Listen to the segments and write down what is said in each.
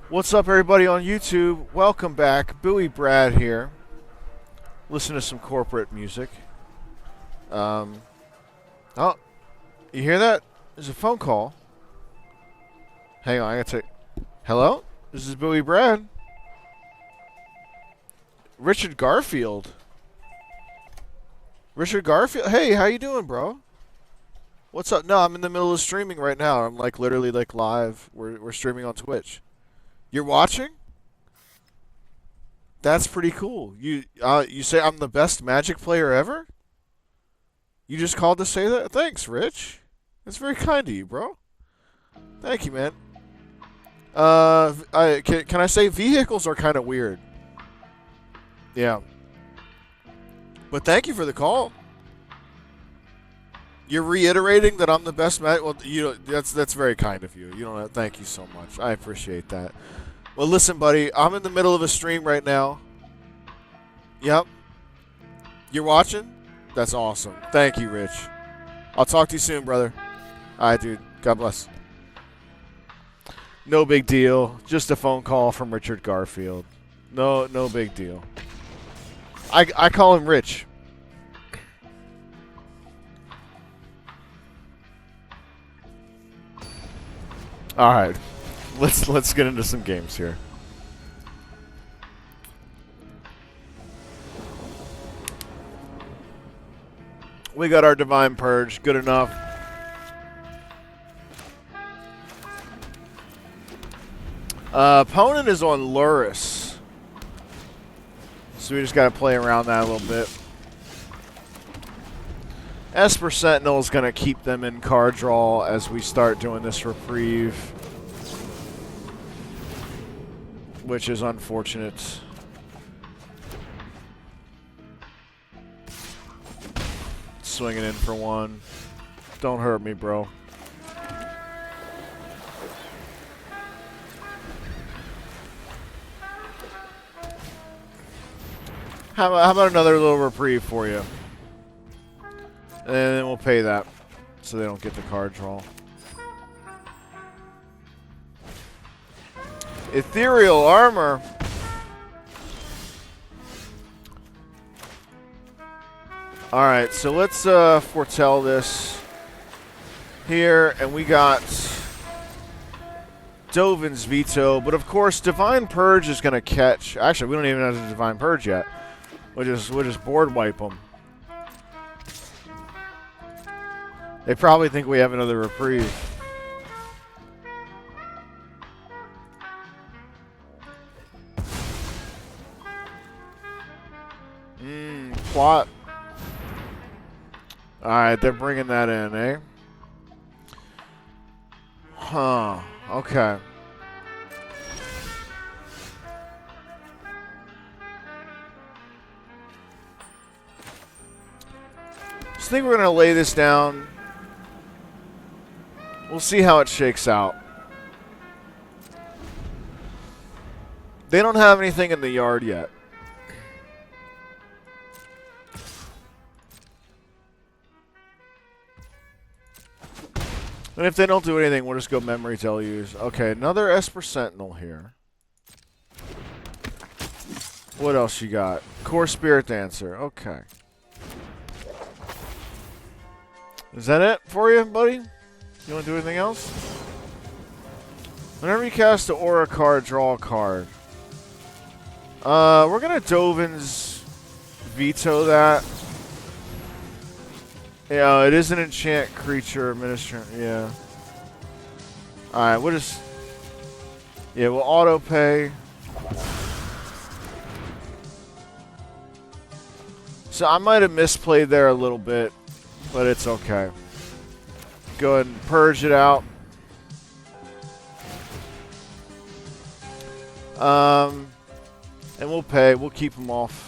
What's up, everybody on YouTube? Welcome back. Bowie Brad here. Listen to some corporate music. Oh, you hear that? There's a phone call. Hang on, I gotta take. Hello? This is Bowie Brad. Richard Garfield. Richard Garfield? Hey, how you doing, bro? What's up? No, I'm in the middle of streaming right now. I'm like literally like live. We're streaming on Twitch. You're watching? That's pretty cool. You say I'm the best Magic player ever? You just called to say that? Thanks, Rich. That's very kind of you, bro. Thank you, man. Can I say vehicles are kind of weird? Yeah. But thank you for the call. You're reiterating that I'm the best Magic. Well, that's very kind of you. You don't. Thank you so much. I appreciate that. Well, listen, buddy. I'm in the middle of a stream right now. Yep. You're watching? That's awesome. Thank you, Rich. I'll talk to you soon, brother. All right, dude. God bless. No big deal. Just a phone call from Richard Garfield. No big deal. I call him Rich. All right. Let's get into some games here. We got our Divine Purge. Good enough. Opponent is on Luris. So we just got to play around that a little bit. Esper Sentinel is going to keep them in card draw as we start doing this reprieve. Which is unfortunate. Swinging in for one. Don't hurt me, bro. How about another little reprieve for you? And then we'll pay that so they don't get the card draw. Ethereal Armor. Alright, so let's foretell this here. And we got Dovin's Veto. But of course, Divine Purge is going to catch. Actually, we don't even have the Divine Purge yet. We'll just board wipe them. They probably think we have another reprieve. Plot. Alright, they're bringing that in, eh? Huh. Okay. So I think we're going to lay this down. We'll see how it shakes out. They don't have anything in the yard yet. And if they don't do anything, we'll just go Memory Deluge. Okay, another Esper Sentinel here. What else you got? Core Spirit Dancer. Okay. Is that it for you, buddy? You want to do anything else? Whenever you cast an Aura card, draw a card. We're going to Dovin's Veto that. Yeah, it is an enchant creature administer. Yeah. Alright, we'll just. Yeah, we'll auto pay. So I might have misplayed there a little bit, but it's okay. Go ahead and purge it out. And we'll pay. We'll keep them off.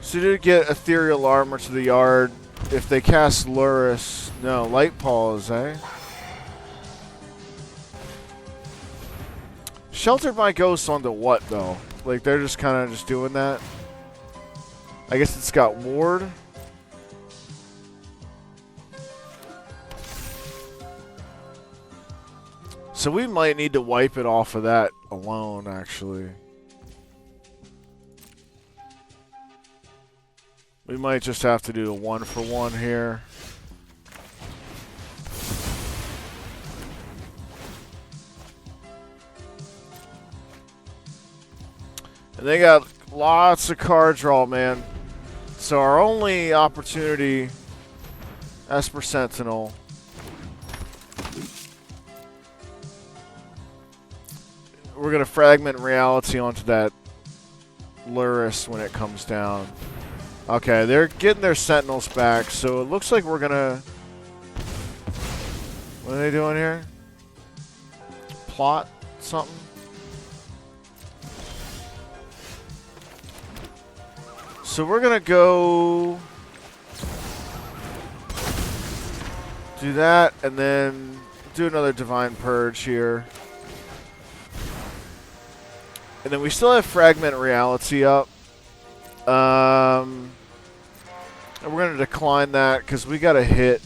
So you did get Ethereal Armor to the yard. If they cast Luris, no, Light Paws, eh? Sheltered my Ghost onto what, though? Like, they're just kind of just doing that? I guess it's got Ward. So we might need to wipe it off of that alone, actually. We might just have to do a 1-for-1 here. And they got lots of card draw, man. So our only opportunity, Esper Sentinel. We're going to fragment reality onto that Luris when it comes down. Okay, they're getting their Sentinels back, so it looks like we're going to... What are they doing here? Plot something? So we're going to go... do that, and then do another Divine Purge here. And then we still have Fragment Reality up. And we're going to decline that because we got a hit.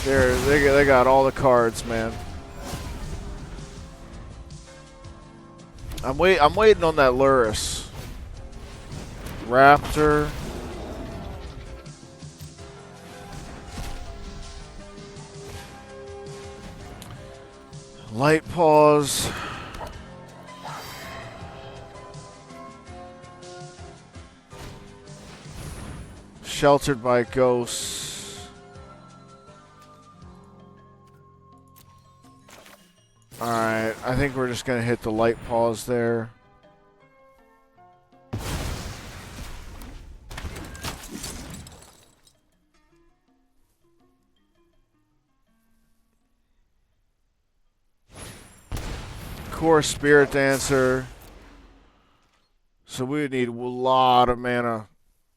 They got all the cards, man. I'm waiting on that Luris. Raptor. Light Paws. Sheltered by Ghosts. Alright, I think we're just going to hit the Light Paws there. Core Spirit Dancer. So we would need a lot of mana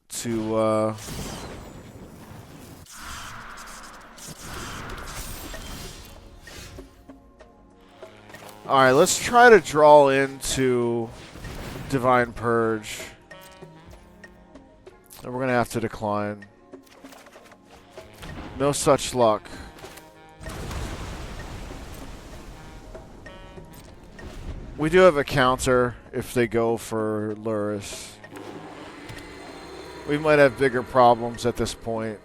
to Alright, let's try to draw into Divine Purge. And we're gonna have to decline. No such luck. We do have a counter if they go for Luris. We might have bigger problems at this point.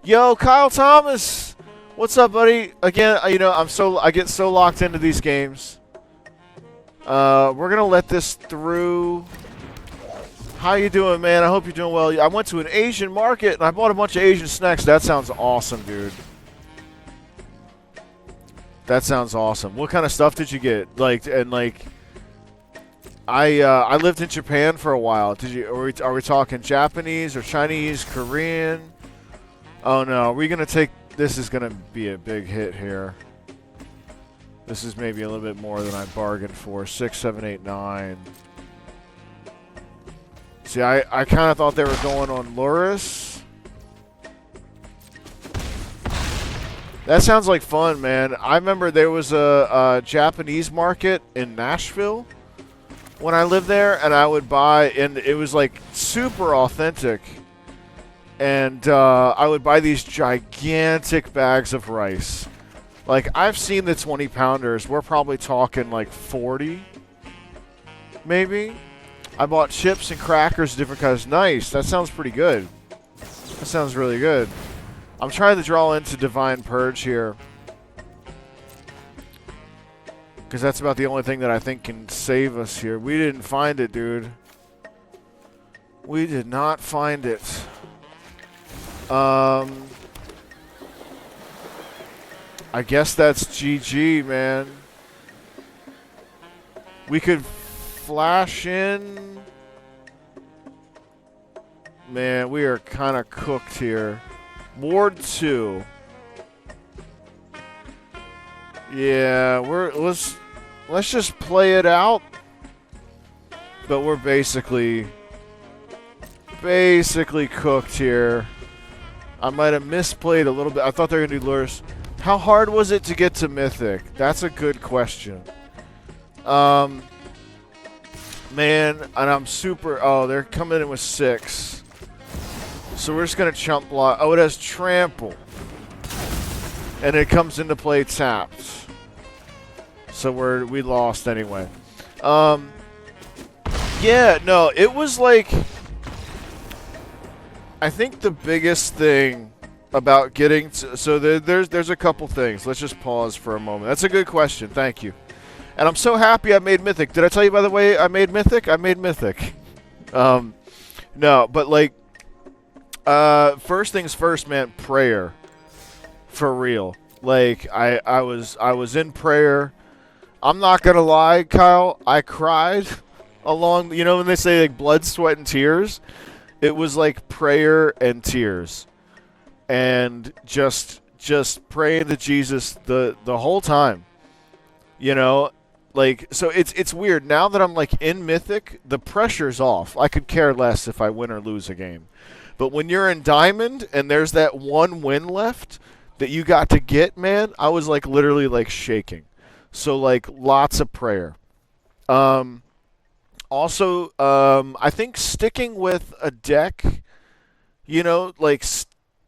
Yo, Kyle Thomas! What's up, buddy? Again, you know, I get so locked into these games. We're gonna let this through. How you doing, man? I hope you're doing well. I went to an Asian market and I bought a bunch of Asian snacks. That sounds awesome, dude. That sounds awesome. What kind of stuff did you get? I lived in Japan for a while. Are we talking Japanese or Chinese, Korean? Oh no, we're gonna take. This is gonna be a big hit here. This is maybe a little bit more than I bargained for. 6, 7, 8, 9. See, I kind of thought they were going on Luris. That sounds like fun, man. I remember there was a Japanese market in Nashville when I lived there, and I would buy, and it was like super authentic. And I would buy these gigantic bags of rice. Like, I've seen the 20-pounders. We're probably talking like 40, maybe. I bought chips and crackers, different kinds. Nice. That sounds pretty good. That sounds really good. I'm trying to draw into Divine Purge here. Because that's about the only thing that I think can save us here. We didn't find it, dude. We did not find it. I guess that's GG, man. We could flash in. Man, we are kind of cooked here. Ward 2. Yeah, let's just play it out. But we're basically cooked here. I might have misplayed a little bit. I thought they were going to do Luris. How hard was it to get to Mythic? That's a good question. Man, and I'm super... Oh, they're coming in with 6. So we're just going to chump block. Oh, it has trample. And it comes into play tapped. So we lost anyway. Yeah, no, it was like... I think the biggest thing about getting... So there's a couple things. Let's just pause for a moment. That's a good question. Thank you. And I'm so happy I made Mythic. Did I tell you, by the way, I made Mythic? I made Mythic. No, but like... first things first, man, prayer. For real. Like, I was in prayer. I'm not gonna lie, Kyle. I cried along, you know when they say like blood, sweat, and tears? It was like prayer and tears. And just praying to Jesus the whole time. You know? Like, so it's weird. Now that I'm like in Mythic, the pressure's off. I could care less if I win or lose a game. But when you're in Diamond and there's that one win left that you got to get, man, I was like literally like shaking. So like lots of prayer. Also, I think sticking with a deck, you know, like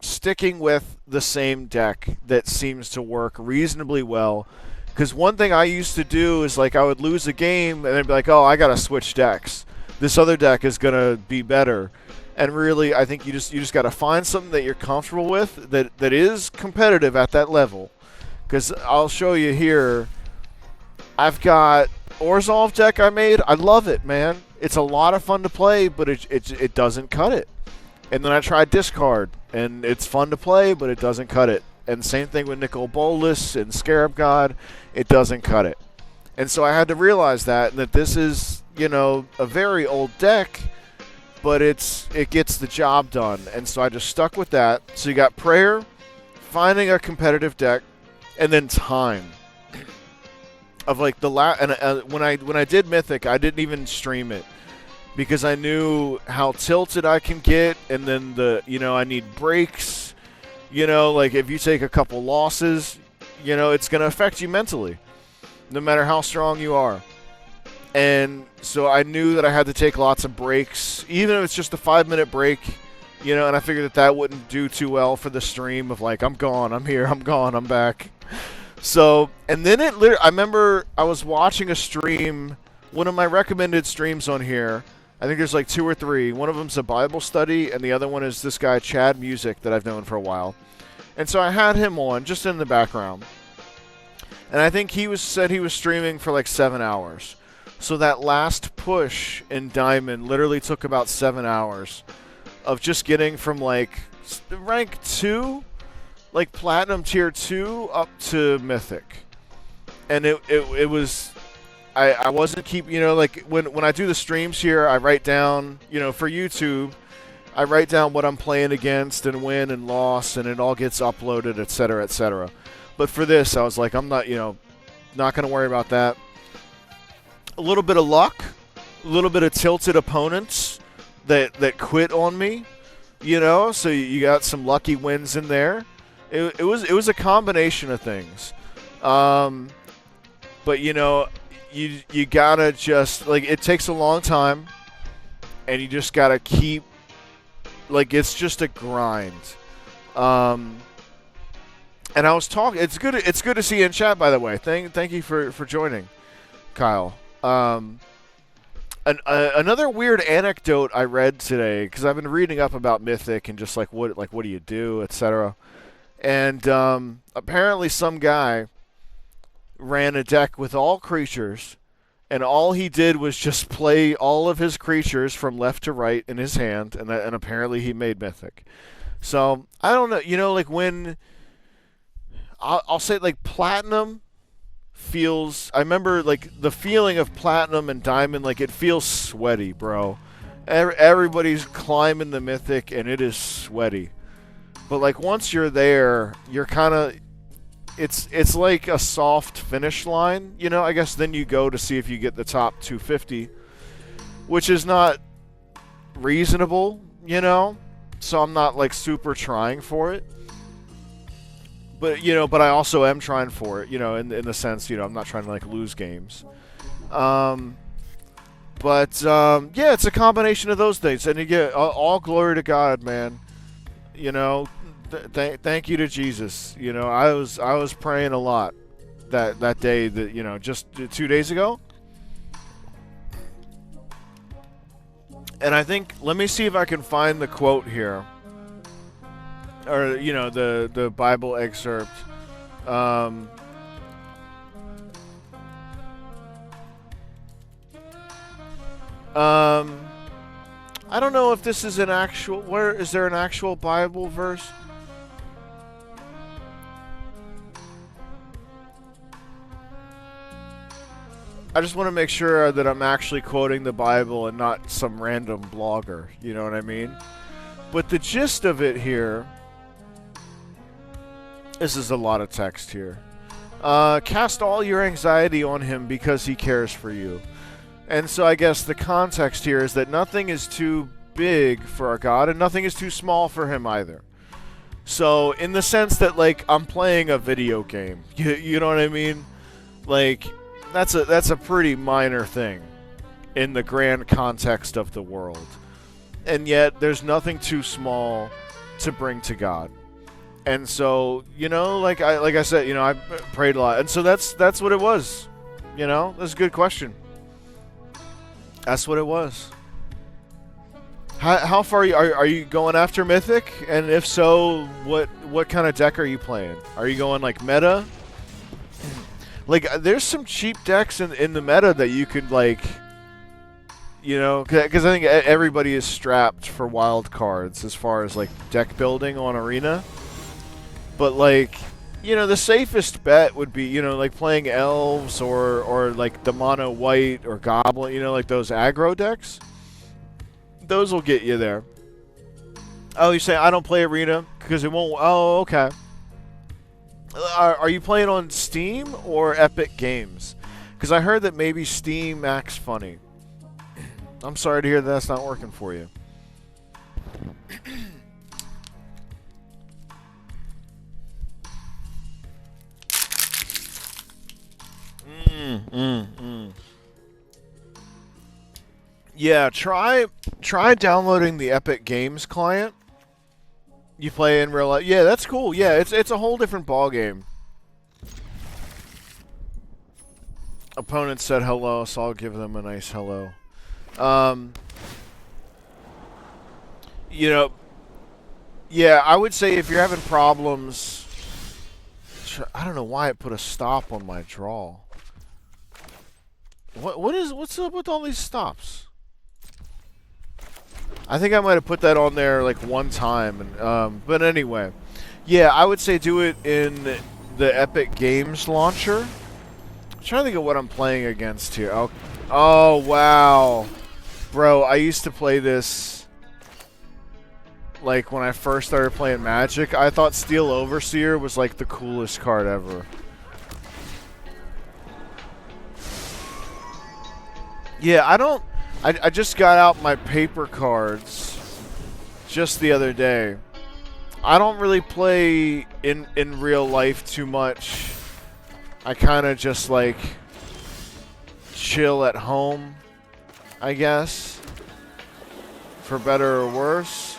sticking with the same deck that seems to work reasonably well. Because one thing I used to do is like I would lose a game and then be like, oh, I gotta switch decks. This other deck is gonna be better. And really, I think you just got to find something that you're comfortable with that is competitive at that level. Because I'll show you here. I've got Orzhov deck I made. I love it, man. It's a lot of fun to play, but it doesn't cut it. And then I tried Discard, and it's fun to play, but it doesn't cut it. And same thing with Nicol Bolas and Scarab God. It doesn't cut it. And so I had to realize that this is, you know, a very old deck, but it gets the job done. And so I just stuck with that. So you got prayer, finding a competitive deck, and then time. Of like the when I did Mythic, I didn't even stream it because I knew how tilted I can get, and then I need breaks. You know, like if you take a couple losses, you know, it's going to affect you mentally, no matter how strong you are. And so I knew that I had to take lots of breaks, even if it's just a 5-minute break, you know, and I figured that wouldn't do too well for the stream of like, I'm gone, I'm here, I'm gone, I'm back. So, and then I remember I was watching a stream, one of my recommended streams on here. I think there's like 2 or 3. One of them's a Bible study, and the other one is this guy, Chad Music, that I've known for a while. And so I had him on, just in the background. And I think said he was streaming for like 7 hours. So that last push in Diamond literally took about 7 hours of just getting from like rank 2, like Platinum Tier 2, up to Mythic. And it was... I wasn't keeping, you know, like when I do the streams here, I write down, you know, for YouTube, I write down what I'm playing against and win and loss, and it all gets uploaded, etc., etc. But for this, I was like, I'm not, you know, not going to worry about that. A little bit of luck, a little bit of tilted opponents that quit on me, you know, so you got some lucky wins in there. It was a combination of things. But, you know, you gotta just, like, it takes a long time, and you just gotta keep, like, it's just a grind. And I was talking, it's good to see you in chat, by the way. Thank you for joining, Kyle. Another weird anecdote I read today, because I've been reading up about Mythic and just like what do you do, etc. And apparently some guy ran a deck with all creatures, and all he did was just play all of his creatures from left to right in his hand, and apparently he made Mythic. So, I don't know, you know, like when, I'll say like Platinum feels, I remember like the feeling of Platinum and Diamond, like it feels sweaty, bro. Everybody's climbing the Mythic, and it is sweaty. But like once you're there, you're kind of, it's like a soft finish line, you know. I guess then you go to see if you get the top 250, which is not reasonable, you know. So I'm not like super trying for it, but you know, but I also am trying for it, you know, in the sense, you know, I'm not trying to like lose games. Yeah, it's a combination of those things, and you get all glory to God, man. You know, thank you to Jesus. You know, I was praying a lot that day, that, you know, just 2 days ago. And I think, let me see if I can find the quote here, or, you know, the Bible excerpt. I don't know if this is an actual... Where is there an actual Bible verse? I just want to make sure that I'm actually quoting the Bible and not some random blogger. You know what I mean? But the gist of it here... This is a lot of text here. Cast all your anxiety on him because he cares for you. And so I guess the context here is that nothing is too big for our God, and nothing is too small for him either. So in the sense that, like, I'm playing a video game, you know what I mean? Like, that's a pretty minor thing in the grand context of the world. And yet there's nothing too small to bring to God. And so, you know, like I said, you know, I prayed a lot. And so that's what it was. You know, that's a good question. That's what it was. How far are you going after Mythic? And if so, what kind of deck are you playing? Are you going like meta? Like, there's some cheap decks in the meta that you could, like, you know, because I think everybody is strapped for wild cards as far as like deck building on Arena. But, like, you know, the safest bet would be, you know, like playing elves or like the mono white or goblin, you know, like those aggro decks. Those will get you there. Oh, you say I don't play Arena because it won't. Oh, okay. Are you playing on Steam or Epic Games? Because I heard that maybe Steam acts funny. I'm sorry to hear that that's not working for you. Yeah, try downloading the Epic Games client. You play in real life. Yeah, that's cool. Yeah, it's a whole different ball game. Opponent said hello, so I'll give them a nice hello. You know, yeah, I would say if you're having problems, I don't know why it put a stop on my draw. What's up with all these stops? I think I might have put that on there like one time, and but anyway, yeah, I would say do it in the Epic Games launcher. I'm trying to think of what I'm playing against here. Oh wow, bro, I used to play this like when I first started playing Magic. I thought Steel Overseer was like the coolest card ever. Yeah, I just got out my paper cards just the other day. I don't really play in real life too much. I kind of just like chill at home, I guess, for better or worse.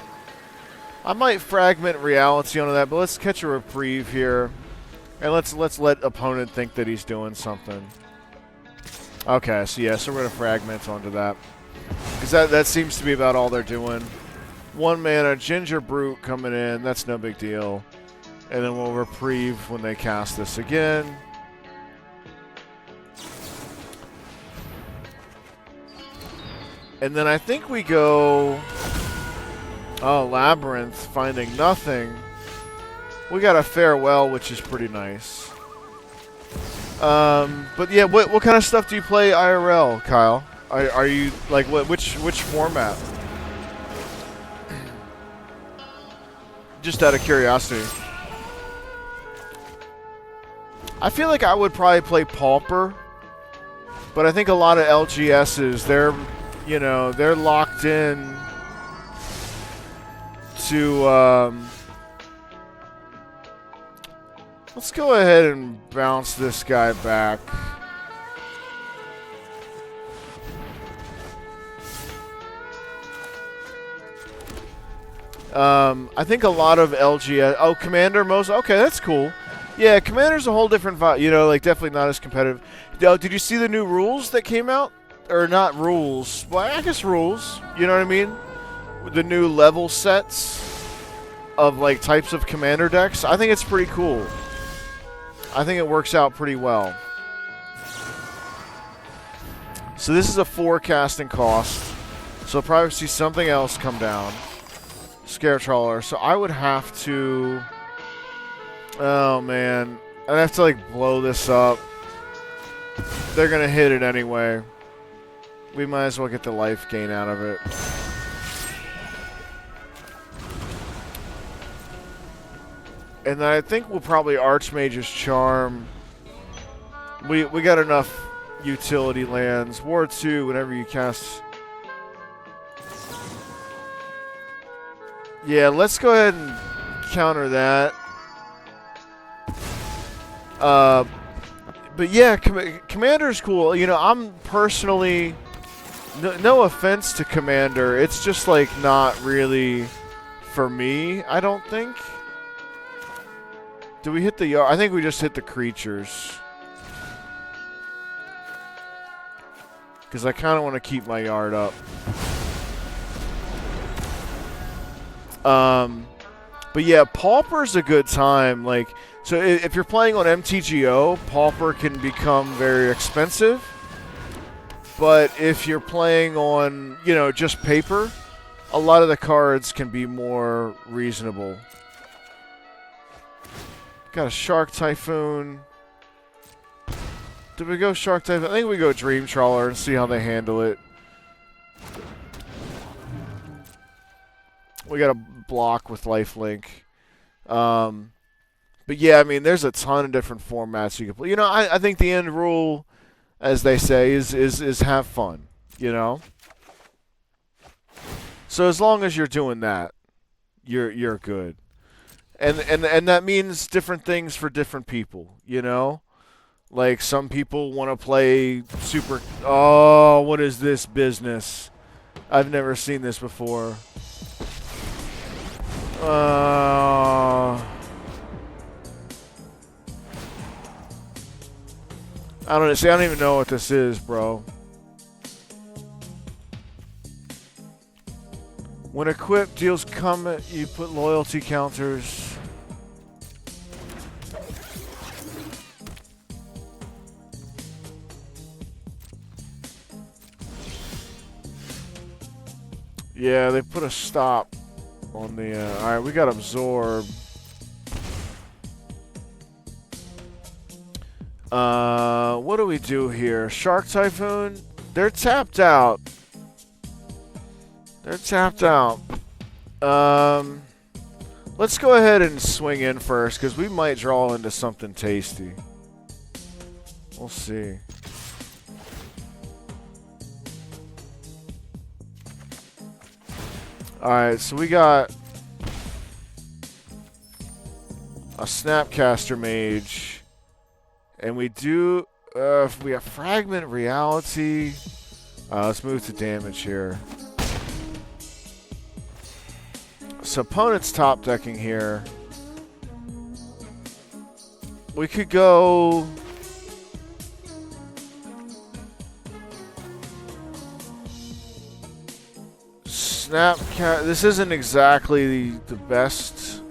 I might fragment reality onto that, but let's catch a reprieve here, and let's let opponent think that he's doing something. Okay, so yeah, so we're gonna fragment onto that. Because that seems to be about all they're doing. 1 mana, Ginger Brute coming in, that's no big deal. And then we'll reprieve when they cast this again. And then I think we go... Oh, Labyrinth, finding nothing. We got a Farewell, which is pretty nice. But yeah, what kind of stuff do you play IRL, Kyle? Are you like which format? Just out of curiosity. I feel like I would probably play Pauper, but I think a lot of LGSs, they're, you know, they're locked in to let's go ahead and bounce this guy back. I think a lot of LGS. Oh, Commander most. Okay, that's cool. Yeah, Commander's a whole different vibe. You know, like definitely not as competitive. Oh, did you see the new rules that came out? Or not rules? Well, I guess rules. You know what I mean? The new level sets of like types of Commander decks. I think it's pretty cool. I think it works out pretty well. So this is a forecasting cost. So I'll probably see something else come down. Scare Trawler. So I would have to... Oh, man. I'd have to, like, blow this up. They're going to hit it anyway. We might as well get the life gain out of it. And then I think we'll probably Archmage's Charm. We got enough utility lands. Ward 2, whenever you cast... Yeah, let's go ahead and counter that. But yeah, Commander's cool. You know, I'm personally... No offense to Commander. It's just, like, not really for me, I don't think. Did we hit the yard? I think we just hit the creatures. Because I kind of want to keep my yard up. But yeah, Pauper's a good time. Like, so if you're playing on MTGO, Pauper can become very expensive. But if you're playing on, you know, just paper, a lot of the cards can be more reasonable. Got a Shark Typhoon. Did we go Shark Typhoon? I think we go Dream Trawler and see how they handle it. We got a block with lifelink. But yeah, I mean, there's a ton of different formats you can play. You know, I think the end rule, as they say, is have fun. You know. So as long as you're doing that, you're good. And that means different things for different people. You know. Like some people want to play super. Oh, what is this business? I've never seen this before. I don't see. I don't even know what this is, bro. When equipped, deals come, you put loyalty counters. Yeah, they put a stop on the. All right, we got absorb. What do we do here? Shark Typhoon? They're tapped out. They're tapped out. Let's go ahead and swing in first, because we might draw into something tasty. We'll see. Alright, so we got a Snapcaster Mage. And we do, if we have Fragment Reality. Let's move to damage here. So opponent's top decking here. We could go... Snapcaster. This isn't exactly the best.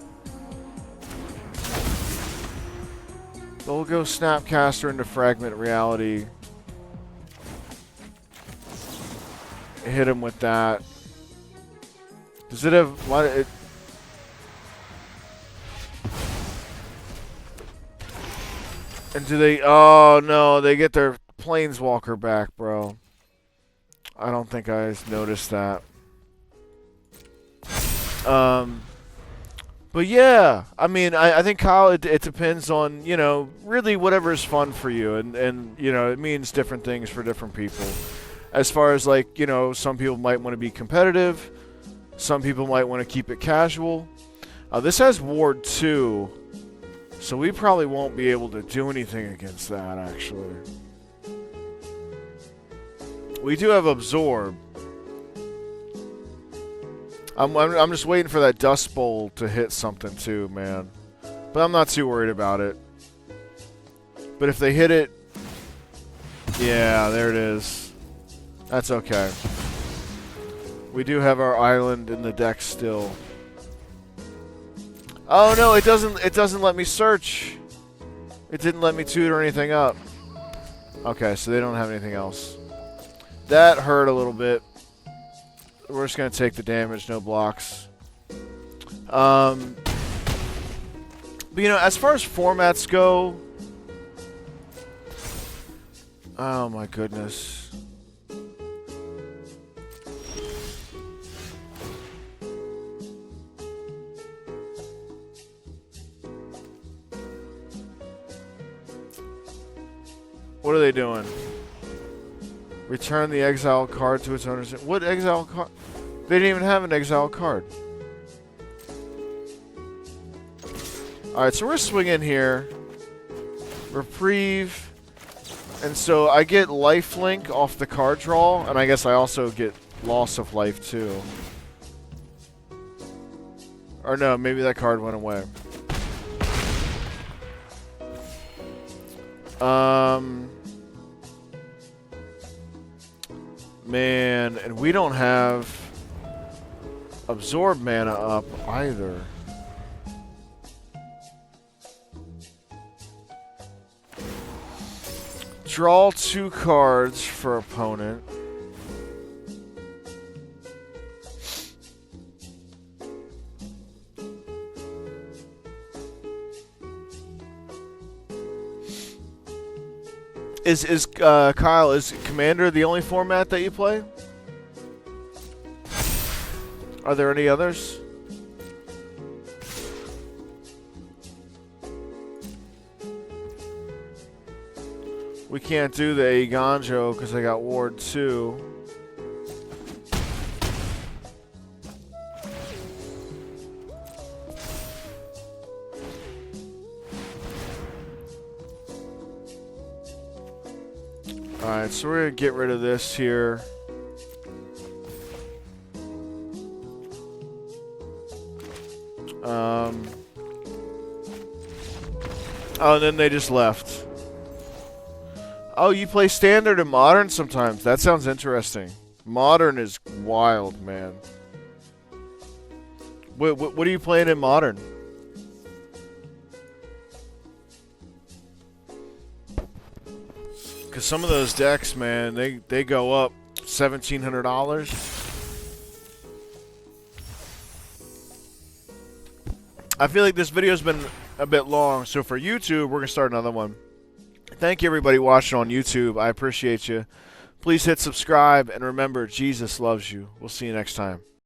But we'll go Snapcaster into Fragment Reality. Hit him with that. Does it have... And do they... Oh, no. They get their Planeswalker back, bro. I don't think I noticed that. But yeah, I mean, I think, Kyle, it depends on, you know, really whatever is fun for you. And, you know, it means different things for different people. As far as, like, you know, some people might want to be competitive. Some people might want to keep it casual. This has Ward 2. So we probably won't be able to do anything against that, actually. We do have Absorb. I'm just waiting for that Dust Bowl to hit something too, man. But I'm not too worried about it. But if they hit it, yeah, there it is. That's okay. We do have our island in the deck still. Oh no, it doesn't let me search. It didn't let me tutor anything up. Okay, so they don't have anything else. That hurt a little bit. We're just gonna take the damage, no blocks. But you know, as far as formats go, oh my goodness. What are they doing? Return the exile card to its owner's. What exile card? They didn't even have an exile card. Alright, so we're swinging here. Reprieve. And so I get lifelink off the card draw, and I guess I also get loss of life too. Or no, maybe that card went away. Man, and we don't have absorb mana up either. Draw 2 cards for opponent. Is Kyle, is Commander the only format that you play? Are there any others? We can't do the Eiganjo because I got Ward 2. Alright, so we're going to get rid of this here. Oh, and then they just left. Oh, you play Standard and Modern sometimes. That sounds interesting. Modern is wild, man. What are you playing in Modern? Because some of those decks, man, they go up $1,700. I feel like this video's been a bit long, so for YouTube, we're going to start another one. Thank you, everybody watching on YouTube. I appreciate you. Please hit subscribe, and remember, Jesus loves you. We'll see you next time.